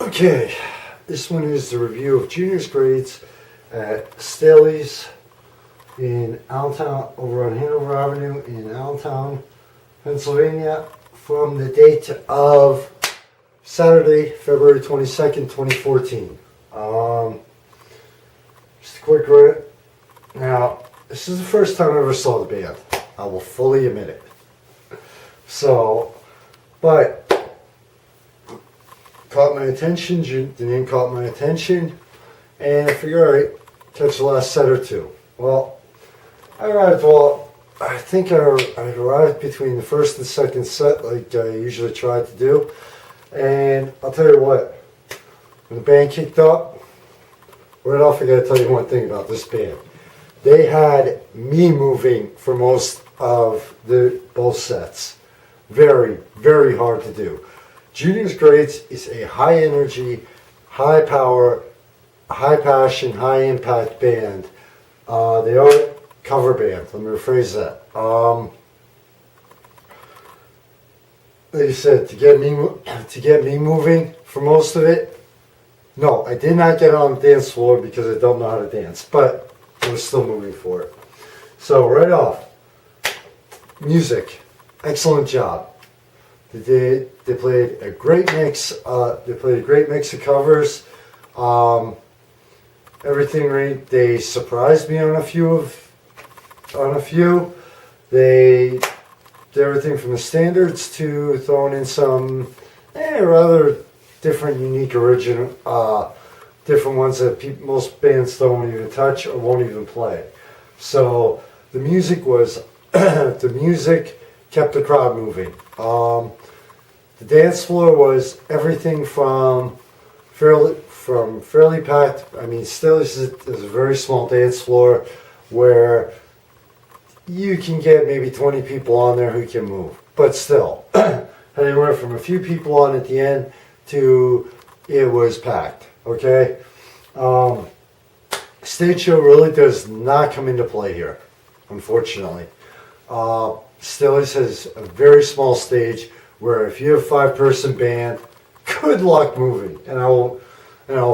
Okay, this one is the review of juniors grades at Stahleys in Allentown, over on Hanover Avenue in Allentown, Pennsylvania, from the date of Saturday, February 22nd, 2014. Just a quick run. Now, this is the first time I ever saw the band. I will fully admit it. So, but caught my attention, the name caught my attention, and I figured, alright, catch the last set or two. Well, I think I arrived between the first and second set, like I usually try to do, and I'll tell you what, when the band kicked up, right off I gotta tell you one thing about this band. They had me moving for most of both sets. Very, very hard to do. Juniors Grades is a high energy, high power, high passion, high impact band. They are a cover band. Let me rephrase that. Like I said, to get me moving for most of it. No, I did not get on the dance floor because I don't know how to dance, but I was still moving for it. So right off, music, excellent job. They played a great mix. They played a great mix of covers. Everything right. They surprised me on a few. They did everything from the standards to throwing in some rather different, unique, original, different ones that most bands don't even touch or won't even play. So the music was the music kept the crowd moving. The dance floor was everything from fairly packed. I mean, still is a very small dance floor where you can get maybe 20 people on there who can move, but still, anywhere from a few people on at the end to it was packed. Okay, stage show really does not come into play here, unfortunately. Stahleys has a very small stage where if you have a 5-person band, good luck moving, and I will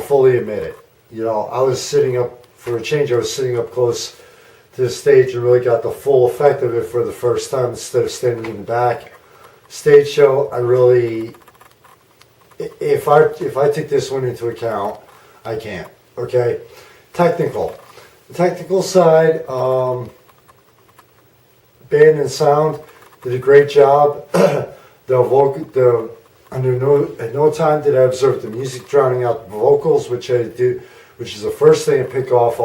fully admit it. You know, I was sitting up for a change. I was sitting up close to the stage and really got the full effect of it for the first time instead of standing in the back. Stage show, I really, if I take this one into account, I can't. Okay, the technical side. Band and sound did a great job. At no time did I observe the music drowning out the vocals, which I do, which is the first thing I pick off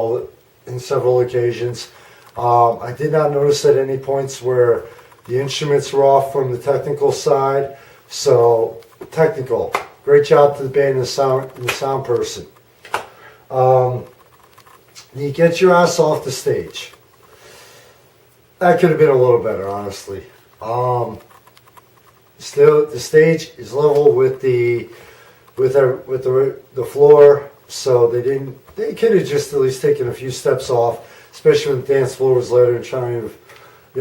in several occasions. I did not notice at any points where the instruments were off from the technical side. So technical, great job to the band and the sound person. You get your ass off the stage. That could have been a little better, honestly. Still, the stage is level with the floor, so they could have just at least taken a few steps off, especially when the dance floor was later and trying to,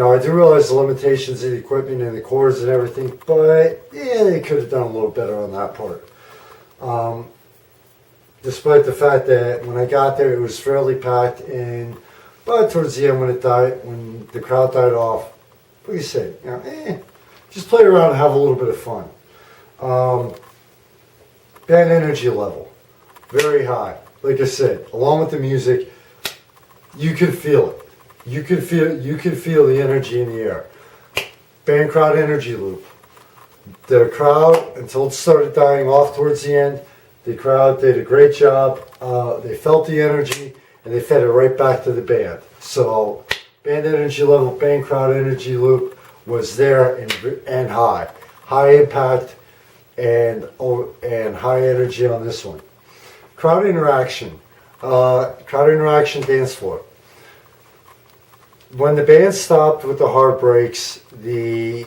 I do realize the limitations of the equipment and the cords and everything, but yeah, they could have done a little better on that part. Despite the fact that when I got there, it was fairly packed, but towards the end, when the crowd died off, what do you say? Just play around and have a little bit of fun. Band energy level, very high. Like I said, along with the music, you could feel it. You could feel the energy in the air. Band crowd energy loop. The crowd, until it started dying off towards the end, the crowd did a great job. They felt the energy, and they fed it right back to the band. So, band energy level, band crowd energy loop was there and high impact and high energy on this one. Crowd interaction dance floor. When the band stopped with the heartbreaks, the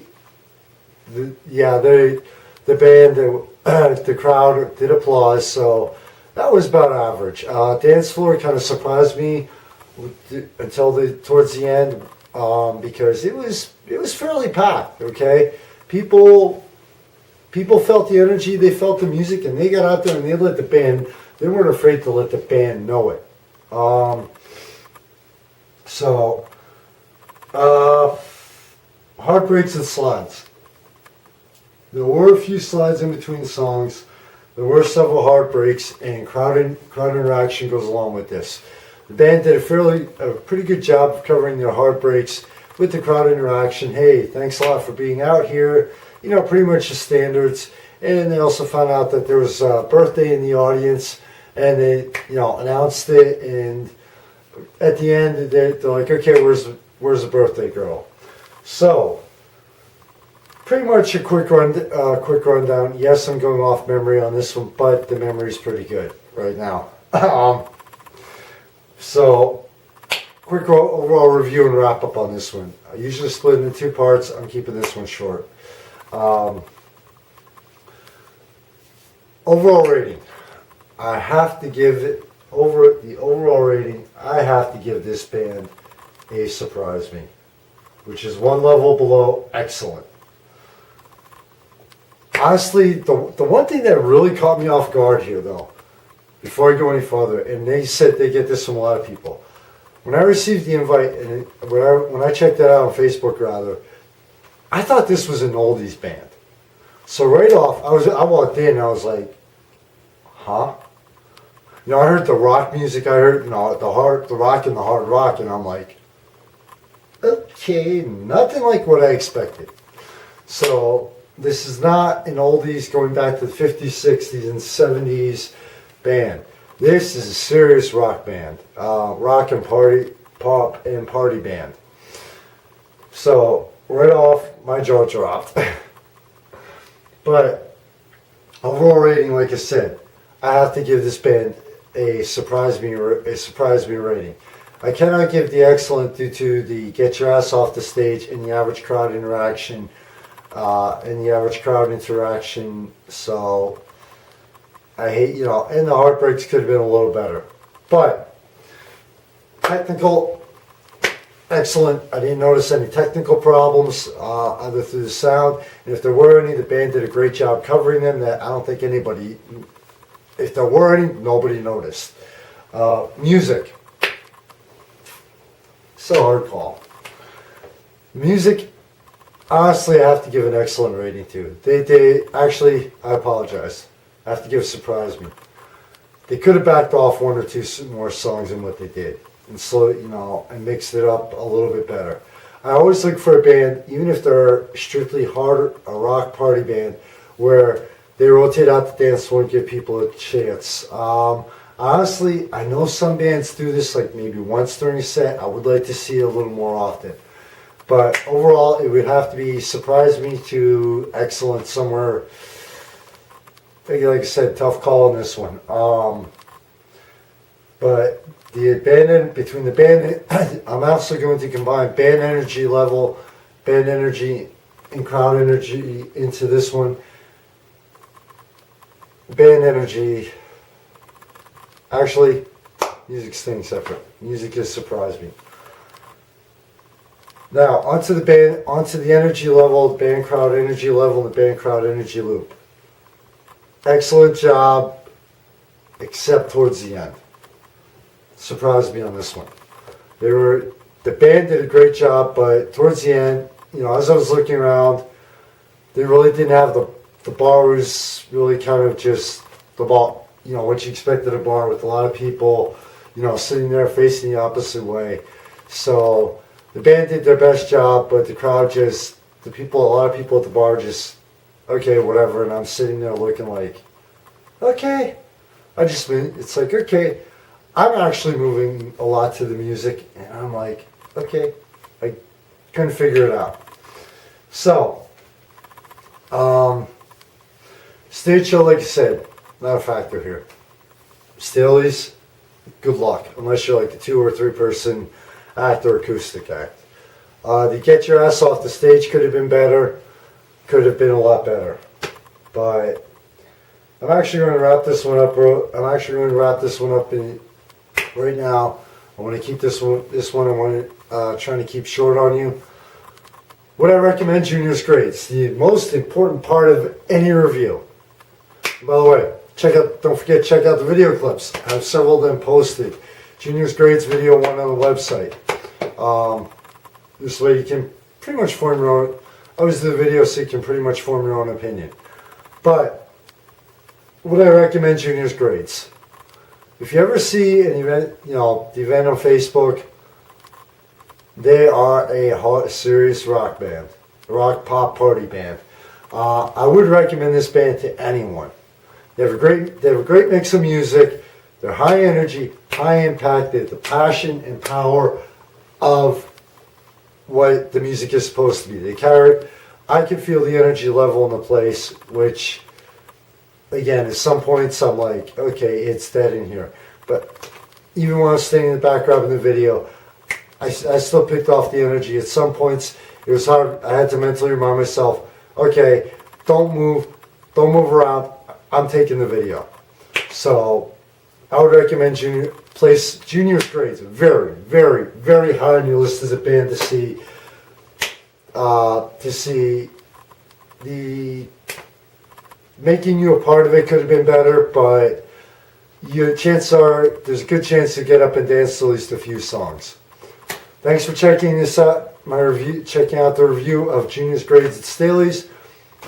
crowd did applause, so that was about average. Dance floor kind of surprised me until towards the end, because it was fairly packed. Okay, people People felt the energy, they felt the music, and they got out there and they let the band, they weren't afraid to let the band know it. Heartbreaks and slides. There were a few slides in between songs. There were several heartbreaks, and crowd interaction goes along with this. The band did a pretty good job of covering their heartbreaks with the crowd interaction. Hey, thanks a lot for being out here. You know, pretty much the standards. And they also found out that there was a birthday in the audience, and they, you know, announced it. And at the end, they're like, okay, where's the birthday girl? So, pretty much a quick rundown. Yes, I'm going off memory on this one, but the memory's pretty good right now. So, quick overall review and wrap up on this one. I usually split it into two parts. I'm keeping this one short. Overall rating. I have to give it, the overall rating, I have to give this band a surprise me, which is one level below excellent. Honestly, the one thing that really caught me off guard here, though, before I go any further, and they said they get this from a lot of people. When I received the invite, and when I checked that out on Facebook, rather, I thought this was an oldies band. So right off, I walked in and I was like, huh? You know, I heard the rock music, I heard, you know, the rock and the hard rock, and I'm like, okay, nothing like what I expected. So this is not an oldies going back to the 50s, 60s, and 70s band. This is a serious rock band, rock and party, pop and party band. So right off, my jaw dropped. But overall rating, like I said, I have to give this band a surprise me rating. I cannot give the excellent due to the get your ass off the stage and the average crowd interaction. So I hate, you know, and the heartbreaks could have been a little better. But technical, excellent. I didn't notice any technical problems either through the sound, and if there were any, the band did a great job covering them. That I don't think anybody, if there were any, nobody noticed. Music, so hard call. Music, honestly, I have to give an excellent rating to. They actually, I apologize. I have to give surprise me. They could have backed off one or two more songs than what they did, and slow, you know, and mixed it up a little bit better. I always look for a band, even if they're strictly a rock party band, where they rotate out the dance floor and give people a chance. Honestly, I know some bands do this like maybe once during a set. I would like to see it a little more often. But overall, it would have to be surprise me to excellent somewhere. Like I said, tough call on this one. But between the band, I'm also going to combine band energy level, band energy, and crowd energy into this one. Band energy, actually, music's staying separate. Music has surprised me. Now, onto the energy level, the band crowd energy level, and the band crowd energy loop. Excellent job, except towards the end. Surprised me on this one. The band did a great job, but towards the end, you know, as I was looking around, they really didn't have the bar was really kind of just the bar, you know, what you expect at a bar with a lot of people, you know, sitting there facing the opposite way. So the band did their best job, but the crowd just, a lot of people at the bar just, okay, whatever, and I'm sitting there looking like, okay. It's like, okay, I'm actually moving a lot to the music, and I'm like, okay, I couldn't figure it out. So, stage show, like I said, not a factor here. Stahleys, good luck, unless you're like the 2 or 3 person act or acoustic act. The get your ass off the stage could have been better, could have been a lot better. But I'm actually going to wrap this one up, bro. I'm actually going to wrap this one up right now. I want to keep this one. I want to trying to keep short on you. Would I recommend Junior's Grades? The most important part of any review. By the way, don't forget, check out the video clips. I have several of them posted. Junior's Grades video 1 on the website. This way you can pretty much form your own. I always do the video so you can pretty much form your own opinion. But would I recommend Junior's Grades? If you ever see an event, the event on Facebook, they are a serious rock band, rock pop party band. I would recommend this band to anyone. They have a great mix of music. They're high energy, high impact. They have the passion and power of what the music is supposed to be. They carry it. I can feel the energy level in the place, which, again, at some points I'm like, okay, it's dead in here. But even when I was standing in the background in the video, I still picked off the energy. At some points, it was hard. I had to mentally remind myself, okay, don't move around. I'm taking the video. So I would recommend place Junior's Grades very, very, very high on your list as a band to see the making you a part of it could have been better, but chances are there's a good chance to get up and dance to at least a few songs. Thanks for checking this out, checking out the review of Junior's Grades at Stahleys.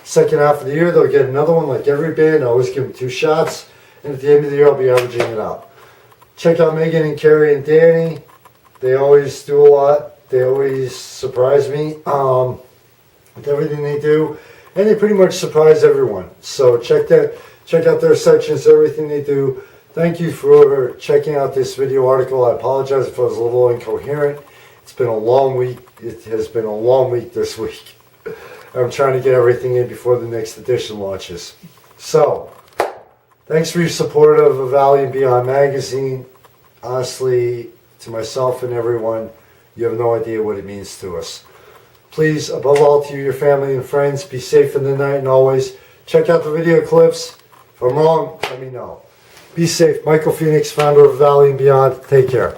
Second half of the year, they'll get another one like every band. I always give them 2 shots, and at the end of the year, I'll be averaging it out. Check out Megan and Carrie and Danny. They always do a lot. They always surprise me with everything they do, and they pretty much surprise everyone. So check out their sections, everything they do. Thank you for checking out this video article. I apologize if I was a little incoherent. It's been a long week. It has been a long week this week. I'm trying to get everything in before the next edition launches. So, thanks for your support of A Valley and Beyond magazine. Honestly, to myself and everyone, you have no idea what it means to us. Please, above all, to you, your family and friends, be safe in the night and always check out the video clips. If I'm wrong, let me know. Be safe. Michael Phoenix, founder of Valley and Beyond. Take care.